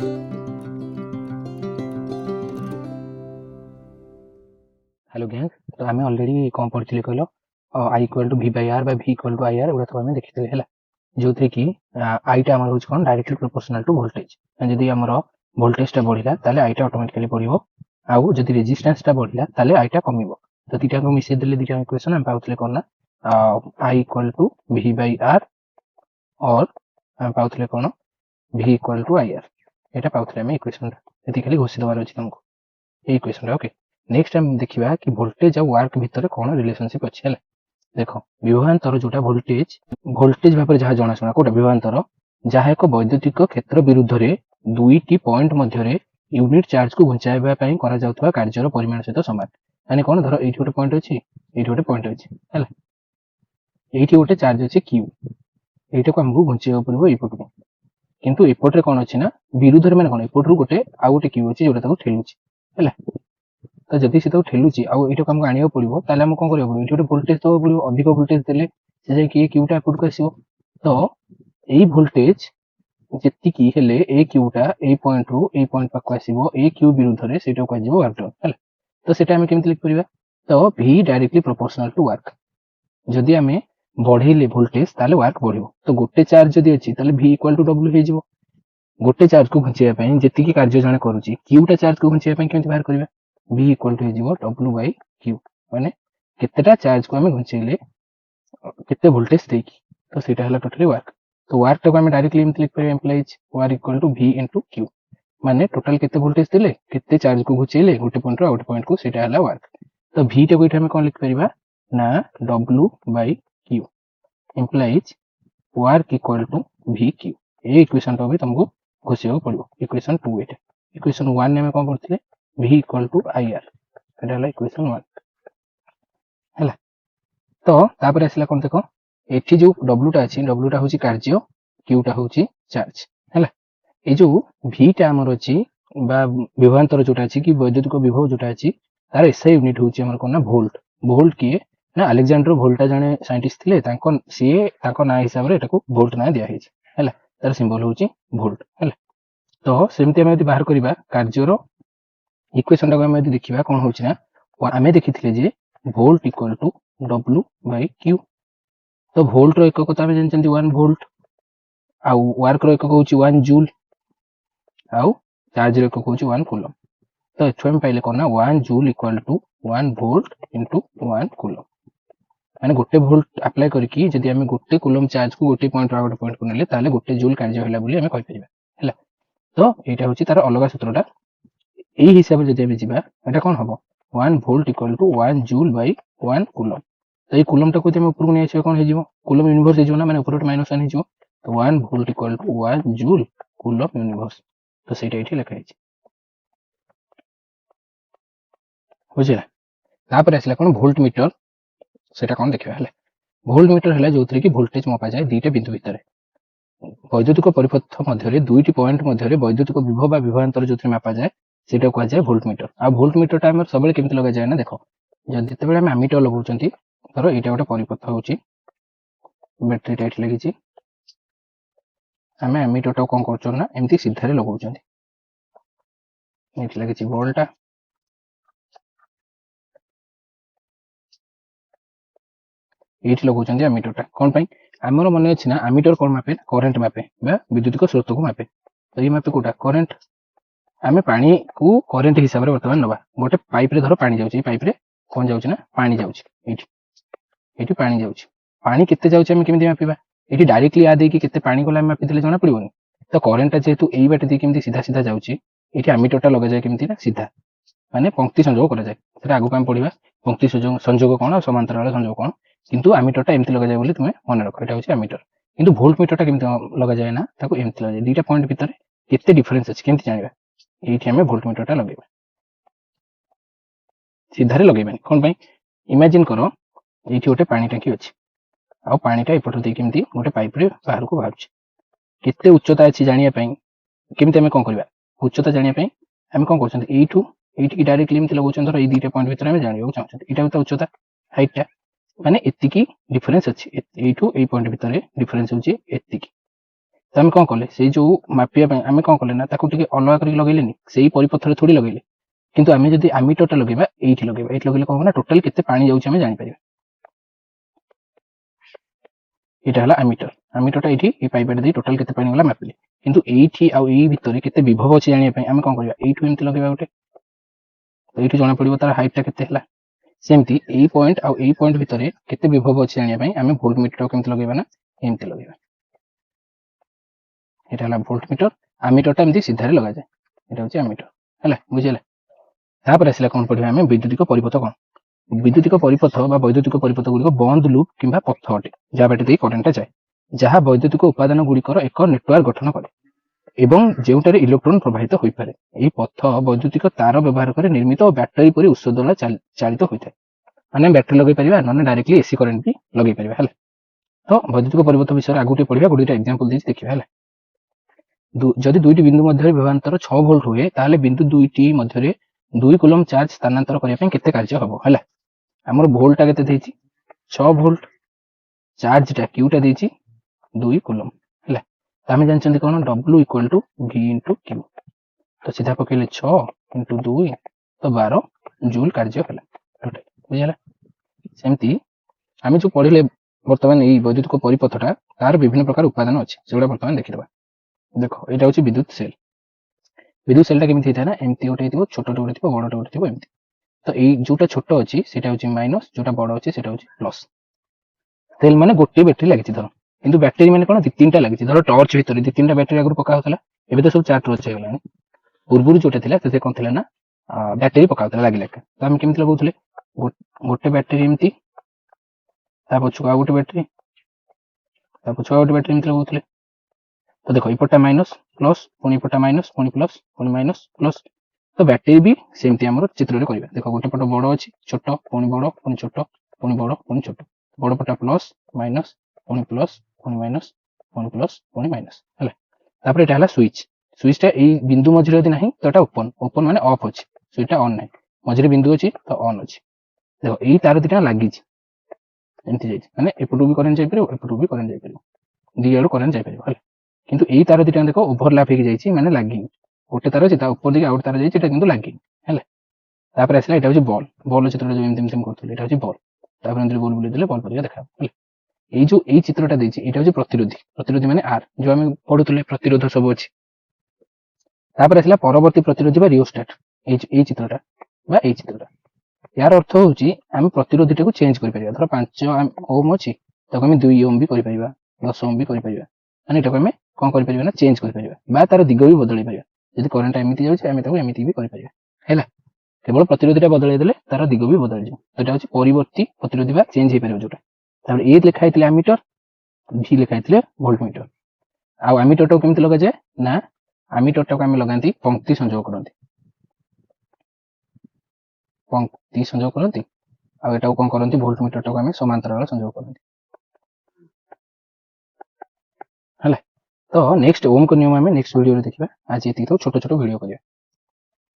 Hello gang. तो आम already कौन पढ़ी कहल I equal to V by R V equal to I R एगुड़ा सब आम देखी है जो थे कि आईटा आम हूँ कौन डायरेक्टली प्रोपोर्शनल टू वोल्टेज। जदि आम वोल्टेजटा बढ़ला ताले आईटा ऑटोमेटिकली बढ़िबो आउ जदि रेजिस्टेंसटा बढ़ला ताले आईटा कमिबो। तो दुईटा को मिसेई देले दुईटा इक्वेशन आम पाउथले कोन ना I equal to V by R और आम पाउथले कोन V equal to I R. एटा पाउथले आम इक्वेशन एति खाली घोषि दबार अछि तुमको ए इक्वेशन। ओके नेक्स्ट टाइम देखिबा कि वोल्टेज और वर्क भितर कोन रिलेशनशिप अछि हला। देखो विभवांतर जोटा वोल्टेज भाबरे जहा जणा सुना कोटा विभवांतर जहा एक वैद्युतिक क्षेत्र विरुद्ध रे दुईटी पॉइंट मध्य रे यूनिट चार्ज को घुंचाइबा पई करा जाउतबा कार्यर परिमाण सहित समान। माने कोन धर एठी गोटे पॉइंट अछि एठी गोटे पॉइंट अछि हला एठी गोटे चार्ज अछि q एठी को हमहु घुंचाइबा पड़िबो एपटको किंतु एपटरे कोन अछि ना विरुद्ध रे माने कोन एपटरू गोटे आ गोटे q अछि जोटा ताको ठेलुछि हला। तो जदि से ठेलुची आईटा को आने पड़ो ताले हम कौन करा ये वोल्टेज तो पड़ो अधिक वोल्टेज देले से जाए क्यूटा एपटको आसो। तो यही वोल्टेज जी हेले ए क्यूटा ए पॉइंट रु ए पॉइंट पाक आसो ए क्यू विरुद्ध रे सेटा को आजिबो वर्क डन है। तो सेटा हम केमति लिख परिबा तो v directly proportional to work. जदि हमें बढ़ेले वोल्टेज ताले वर्क बढ़िबो। तो गोटे चार्ज जदि अछि ताले v इक्वल टू w हे जिवो। गोटे चार्ज को घुंचेया पई जेतिकी कार्य जणे करूची क्यूटा चार्ज को घुंचेया पई केमति बाहर करिबा v इक्वल टू हेजिवो w बाय q माने केतेटा चार्ज को हमें घुंचेले केते वोल्टेज देकी। तो सेटा हला टोटली वर्क। तो वर्क को हमें डायरेक्टली लिख परिबा implies work equal to v into q माने टोटल केते वोल्टेज देले केते चार्ज को घुचेले गोटे पॉइंट रो आउट पॉइंट को सेटा हला वर्क। तो v टा को इठा हमें कोन लिख परिबा ना w by q employees work equal to v q। ए इक्वेशन तो भी तुमको घोषिबो पड़िबो इक्वेशन 2 एटा। इक्वेशन 1 ने हम कोन करथिले v equal to I R एटा हला इक्वेशन 1 हला। तो तापर आसला कोन देखो एठी जो w टा अछि w टा होची कार्य q टा होची चार्ज हला। ए जो v टा हमर अछि बा विभवांतर जोटा अछि कि वैद्युतिक विभव जोटा अछि तार एसआई यूनिट होची हमर कोन ना वोल्ट। वोल्ट किए ना अलेक्जेंडर वोल्टा जने साइंटिस्ट थिले ताको सीए ताको ना हिसाब रे एटाको वोल्ट ना दिया हेछि हला। तार सिंबल होची वोल्ट हला। तो सेमति हम यदि बाहर करिबा कार्यर इक्वेशन टाको हम यदि देखिबा कोन होछि ना आमे देखिथिले जे volt equal to w by q। तो वोल्ट रो एकक तो आमे जानचंती 1 वोल्ट आउ वर्क रो एकक होछि 1 जूल आउ चार्ज रो एकक होछि 1 कूलम। तो एथु हम पाइले कोन ना 1 joule equal to 1 volt into 1 coulomb माने गोटे वोल्ट अप्लाई करके जदि हमें गोटे कूलम चार्ज को गोटे पॉइंट रो गोटे पॉइंट को नेले ताले गोटे जूल कार्य होला बोली हमें कहि परिबा हैला। तो एटा होछि तार अलग सूत्रटा এই হিসাবে যদি আমি যাবা এটা কোন হবো 1 volt equal to 1 joule by 1 coulomb. তো এই কুলমটা কইতে আমি উপরକୁ নিয়ে আসিবা কোন हे जिवो কুলম ইনভার্স हे जिवो ना माने ऊपर माइनस 1 हे जिवो। तो 1 volt equal to 1 joule coulomb inverse. তো সেটা এটি লেখা আছে বুঝিলা। তারপরে আসলা কোন ভোল্ট মিটার সেটা কোন দেখিবা হলে ভোল্ট মিটার হলা जोथरे की वोल्टेज मापा जाए दुईटा बिंदु भितर वैद्युतिक परिपथ मध्य दुईटी पॉइंट मध्य वैद्युतिक विभव बा विभवांतर जोथरे मापा जाए सेटा को जाए वोल्ट मीटर। आ वोल्ट मीटर टा हमर सबले केमति लगा जाए ना देखो जते बेले हम एमीटर लगाउचंती धरो एटा गोटे परिपथ होची बैटरी टाइट लगी छी हमें एमीटर टा कोन करचो ना एमती सीधा रे लगाउचंती एट लगी छी वोल्ट टा एट लगाउचंती एमीटर टा कोन पई हमर मने अछि ना एमीटर कोन मापे करंट मापे बा विद्युतिक स्रोत को मापे। तो ये मापे कोटा करंट आमे पानी को करंट हिसाब रे वर्तमान नबा गोटे पाइप रे धरो पानी जाउची पाइप रे कोन जाउची ना पानी जाउची एठी एठी पानी जाउची पानी केते जाउची हम केमिति मापिबा एठी डायरेक्टली आ देकी केते पानी कोला मापि देले जणा पड़िबोनी। तो करंट जेहेतु एई बाटे दे केमिति सीधा सीधा जाउची एठी एमीटर टा लगा जाय केमिति ना सीधा माने पंक्ति संयोग करा जाय सेटा आगु काम पड़िबा पंक्ति संयोग कोन समांतराल संयोग कोन किंतु एमीटर टा एमिति लगा जाय बोली तुमे मन रखो एटा होची एमीटर। किंतु वोल्ट मीटर टा केमिति लगा जाय ना ताको एमिति लगा जाय दुईटा पॉइंट भीतर केते डिफरेंस अछि केमिति जानिबा एठी हमें वोल्ट मीटर टा लगेबा सीधारे लगेबानी कोन पई इमेजिन करो एठी गोटे पानी टांकी अछि आ पानी टा एपटो दे केमिति गोटे पाइप रे बाहर को बाहरछि केते उच्चता अछि जानिया पई केमिति हमें कोन करबा उच्चता जानिया पई हम कोन करछंती एठू एठी डायरेक्टली एमिति लगौछन धर ए दुईटा पॉइंट भीतर हमें जानियो चाहछंती एटा तो उच्चता हाइट टा माने एतिकी डिफरेंस अछि एठू ए पॉइंट भीतर डिफरेंस होछि एतिकी ତ ଆମେ କଣ କଲେ ସେଇ ଯୋଉ ମାପିବା ପାଇଁ ଆମେ କଣ କଲେ ନା ତାକୁ ଟିକେ ଅଲଗା କରିକି ଲଗେଇଲେନି ସେଇ ପରିପଥରେ ଥୋଡ଼ି ଲଗେଇଲେ କିନ୍ତୁ ଆମେ ଯଦି ଆମିଟରଟା ଲଗେଇବା ଏଇଠି ଲଗେଇଲେ କଣ ହବ ନା ଟୋଟାଲ କେତେ ପାଣି ଯାଉଛି ଆମେ ଜାଣିପାରିବା এটা ହେଲା ଆମିଟରଟା ଏଇଠି এই ପାଇପଟା ଦେଇ ଟୋଟାଲ କେତେ ପାଣି ଗଲା ମାପିଲେ କିନ୍ତୁ ଏଇଠି ଆଉ ଏଇ ଭିତରେ କେତେ ବିଭବ ଅଛି ଜାଣିବା ପାଇଁ ଆମେ କଣ କରିବା ଏଇଠୁ ଏମିତି ଲଗେଇବା ଗୋଟେ ଏଇଠୁ ଜଣା ପଡିବ ତାର ହାଇଟଟା କେତେ ହେଲା ସେମିତି ଏଇ ପଏଣ୍ଟ ଆଉ ଏଇ ପଏଣ୍ଟ ଭିତରେ କେତେ ବିଭବ ଅଛି ଜାଣିବା ପାଇଁ ଆମେ ଭୋଲ୍ଟମିଟରଟାକୁ କେମିତି ଲଗେଇବା ନା ଏମିତି ଲଗେଇବା এটা ହେଲା ଭୋଲ୍ଟମିଟର ଆମିଟରଟା ଏମିତି ସିଧାରେ ଲଗାଯାଏ এটা ହଉଛି ଆମିଟର ହେଲା ବୁଝିହେଲା ତାପରେ ଆସିଲା କଣ ପଢିବା ଆମେ ବୈଦ୍ୟୁତିକ ପରିପଥ କଣ ବୈଦ୍ୟୁତିକ ପରିପଥ ବା ବୈଦ୍ୟୁତିକ ପରିପଥ ଗୁଡ଼ିକ ବନ୍ଦ ଲୁପ୍ କିମ୍ବା ପଥ ଅଟେ ଯାହା ବାଟେ ଦେଇ କରେଣ୍ଟଟା ଯାଏ ଯାହା ବୈଦ୍ୟୁତିକ ଉପାଦାନ ଗୁଡ଼ିକର ଏକ ନେଟୱାର୍କ ଗଠନ କରେ ଏବଂ ଯେଉଁଠାରେ ଇଲେକ୍ଟ୍ରନ ପ୍ରବାହିତ ହୋଇପାରେ ଏହି ପଥ ବୈଦ୍ୟୁତିକ ତାର ବ୍ୟବହାର କରି ନିର୍ମିତ ଓ ବ୍ୟାଟେରୀ ପରି ଉତ୍ସ ଦ୍ୱାରା ଚାଳିତ ହୋଇଥାଏ ମାନେ ବ୍ୟାଟେରୀ ଲଗେଇ ପାରିବା ନହେଲେ ଡାଇରେକ୍ଟଲି ଏସି କରେଣ୍ଟ ବି ଲଗେଇ ପାରିବା ହେଲା ତ ବୈଦ୍ୟୁତିକ ପରିପଥ ବିଷୟରେ ଆଗକୁ ଟିକେ ପଢିବା ଗୋଟେ ଏକ୍ସାମ୍ପଲ ଦେଇଛି ଦେଖିବା ହେଲା ଯଦି ଦୁଇଟି ବିନ୍ଦୁ ମଧ୍ୟରେ ବିଭବାନ୍ତର 6 ଭୋଲ୍ଟ ହୁଏ ତାହେଲେ ବିନ୍ଦୁ ଦୁଇଟି ମଧ୍ୟରେ 2 କୁଲମ୍ ଚାର୍ଜ ସ୍ଥାନାନ୍ତର କରିବା ପାଇଁ କେତେ କାର୍ଯ୍ୟ ହବ ହେଲା ଆମର ଭୋଲ୍ଟଟା କେତେ ଦେଇଛି 6 ଭୋଲ୍ଟ ଚାର୍ଜଟା କ୍ୟୁଟା ଦେଇଛି 2 କୁଲମ୍ ହେଲା ଆମେ ଜାଣିଛନ୍ତି କଣ W equal to V into Q ତ ସିଧା ପକେଇଲେ 6 ଇଣ୍ଟୁ 2 ତ 12 ଜୁଲ୍ କାର୍ଯ୍ୟ ହେଲା ବୁଝିହେଲା ସେମିତି ଆମେ ଯୋଉ ପଢିଲେ ବର୍ତ୍ତମାନ ଏଇ ବୈଦ୍ୟୁତିକ ପରିପଥଟା ତାର ବିଭିନ୍ନ ପ୍ରକାର ଉପାଦାନ ଅଛି ସେଗୁଡ଼ା ବର୍ତ୍ତମାନ ଦେଖିଦେବା ଦେଖ ଏଇଟା ହଉଛି ବିଦ୍ୟୁତ ସେଲଟା କେମିତି ହେଇଥାଏ ନା ଏମିତି ଗୋଟେ ହେଇଥିବ ଛୋଟଟେ ଗୋଟେ ଥିବ ବଡଟେ ଗୋଟେ ଥିବ ଏମିତି ତ ଏଇ ଯୋଉଟା ଛୋଟ ଅଛି ସେଇଟା ହଉଛି ମାଇନସ୍ ଯୋଉଟା ବଡ ଅଛି ସେଇଟା ହଉଛି ପ୍ଲସ୍ ସେଲ୍ ମାନେ ଗୋଟିଏ ବ୍ୟାଟେରୀ ଲାଗିଛି ଧର କିନ୍ତୁ ବ୍ୟାଟେରୀ ମାନେ କଣ ଦି ତିନିଟା ଲାଗିଛି ଧର ଟର୍ଚ୍ଚ ଭିତରେ ଦି ତିନିଟା ବ୍ୟାଟେରୀ ଆଗରୁ ପକା ହଉଥିଲା ଏବେ ତ ସବୁ ଚାର ଟର୍ଚ୍ଚ ହେଇଗଲାଣି ପୂର୍ବରୁ ଯୋଉଟା ଥିଲା ସେଥିରେ କଣ ଥିଲା ନା ବ୍ୟାଟେରୀ ପକା ହଉଥିଲା ଲାଗି ଲାଗି ତ ଆମେ କେମିତି ଲଗାଉଥିଲେ ଗୋଟେ ବ୍ୟାଟେରୀ ଏମିତି ତା ପଛକୁ ଆଉ ଗୋଟେ ବ୍ୟାଟେରୀ ଏମିତି ଲଗାଉଥିଲେ ତ ଦେଖ ଏପଟଟା ମାଇନସ୍ ପ୍ଲସ୍ ପୁଣି ଏପଟଟା ମାଇନସ୍ ପୁଣି ପ୍ଲସ୍ ପୁଣି ମାଇନସ୍ ପ୍ଲସ୍ ତ ବ୍ୟାଟେରୀ ବି ସେମିତି ଆମର ଚିତ୍ରରେ କରିବା ଦେଖ ଗୋଟେ ପଟ ବଡ ଅଛି ଛୋଟ ପୁଣି ବଡ ପୁଣି ଛୋଟ ପୁଣି ବଡ ପୁଣି ଛୋଟ ବଡ ପଟା ପ୍ଲସ୍ ମାଇନସ୍ ପୁଣି ପ୍ଲସ୍ ପୁଣି ମାଇନସ୍ ପୁଣି ପ୍ଲସ୍ ପୁଣି ମାଇନସ୍ ହେଲା ତାପରେ ଏଟା ହେଲା ସୁଇଚଟା ଏଇ ବିନ୍ଦୁ ମଝିରେ ଯଦି ନାହିଁ ତ ଏଟା ଓପନ ମାନେ ଅଫ୍ ଅଛି ସୁଇଚଟା ଅନ୍ ନାହିଁ ମଝିରେ ବିନ୍ଦୁ ଅଛି ତ ଅନ୍ ଅଛି ଦେଖ ଏଇ ତାର ଦିଟା ଲାଗିଛି ଏମିତି ଯାଇଛି ମାନେ ଏପଟକୁ ବି କରେଣ୍ଟ ଯାଇପାରିବ ଏପଟକୁ ବି କରେଣ୍ଟ ଯାଇପାରିବ ଦି ଆଡୁ କରେଣ୍ଟ ଯାଇପାରିବ ହେଲା କିନ୍ତୁ ଏଇ ତାର ଦିଟା ଦେଖ ଓଭରଲାପ ହେଇକି ଯାଇଛି ମାନେ ଲାଗିନି ଗୋଟେ ତାର ଅଛି ତା ଉପର ଦିକେ ଆଉ ଗୋଟେ ତାର ଯାଇଛି ଏଟା କିନ୍ତୁ ଲାଗିନି ହେଲା ତାପରେ ଆସିଲା ଏଟା ହଉଛି ବଲ୍ ଚିତ୍ରଟା ଯୋଉ ଏମିତି କରୁଥିଲେ ଏଟା ହଉଛି ବଲ୍ ତାପରେ ଏମିତି ଗୋଲ ବୁଲେଇ ଦେଲେ ବଲ୍ ପରିକା ଦେଖାଯିବ ହେଲା ଏଇ ଚିତ୍ରଟା ଦେଇଛି ଏଇଟା ହଉଛି ପ୍ରତିରୋଧୀ ମାନେ ଆର୍ ଯୋଉ ଆମେ ପଢୁଥିଲେ ପ୍ରତିରୋଧ ସବୁ ଅଛି ତାପରେ ଆସିଲା ପରବର୍ତ୍ତୀ ପ୍ରତିରୋଧୀ ବା ରିଓଷ୍ଟାଟ ଏଇ ଚିତ୍ରଟା ୟାର ଅର୍ଥ ହଉଛି ଆମେ ପ୍ରତିରୋଧୀଟାକୁ ଚେଞ୍ଜ କରିପାରିବା ଧର 5 ଓମ୍ ଅଛି ତାକୁ ଆମେ 2 ଓମ୍ ବି କରିପାରିବା 10 ଓମ୍ ବି କରିପାରିବା ମାନେ ଏଟାକୁ ଆମେ କଣ କରିପାରିବା ନା ଚେଞ୍ଜ କରିପାରିବା ବା ତାର ଦିଗ ବି ବଦଳେଇ ପାରିବା ଯଦି କରେଣ୍ଟ ଏମିତି ଯାଉଛି ଆମେ ତାକୁ ଏମିତି ବି କରିପାରିବା ହେଲା କେବଳ ପ୍ରତିରୋଧୀଟା ବଦଳେଇ ଦେଲେ ତାର ଦିଗ ବି ବଦଳିଯିବ ଏଟା ହଉଛି ପରିବର୍ତ୍ତୀ ପ୍ରତିରୋଧୀ ବା ଚେଞ୍ଜ ହେଇପାରିବ ଯୋଉଟା ତାପରେ ଏ ଲେଖା ହେଇଥିଲେ ଆମିଟର ଭି ଲେଖା ହେଇଥିଲେ ଭୋଲ୍ଟମିଟର ଆଉ ଆମିଟରଟାକୁ କେମିତି ଲଗାଯାଏ ନା ଆମିଟରଟାକୁ ଆମେ ଲଗାନ୍ତି ପଙ୍କ୍ତି ସଂଯୋଗ କରନ୍ତି ଆଉ ଏଟାକୁ କଣ କରନ୍ତି ଭୋଲ୍ଟମିଟରଟାକୁ ଆମେ ସମାନ୍ତରାଳ ସଂଯୋଗ କରନ୍ତି ହେଲା ତ ନେକ୍ସଟ ଓମଙ୍କ ନିୟମ ଆମେ ନେକ୍ସଟ ଭିଡିଓରେ ଦେଖିବା ଆଜି ଏତିକି ଛୋଟ ଭିଡିଓ କରିବା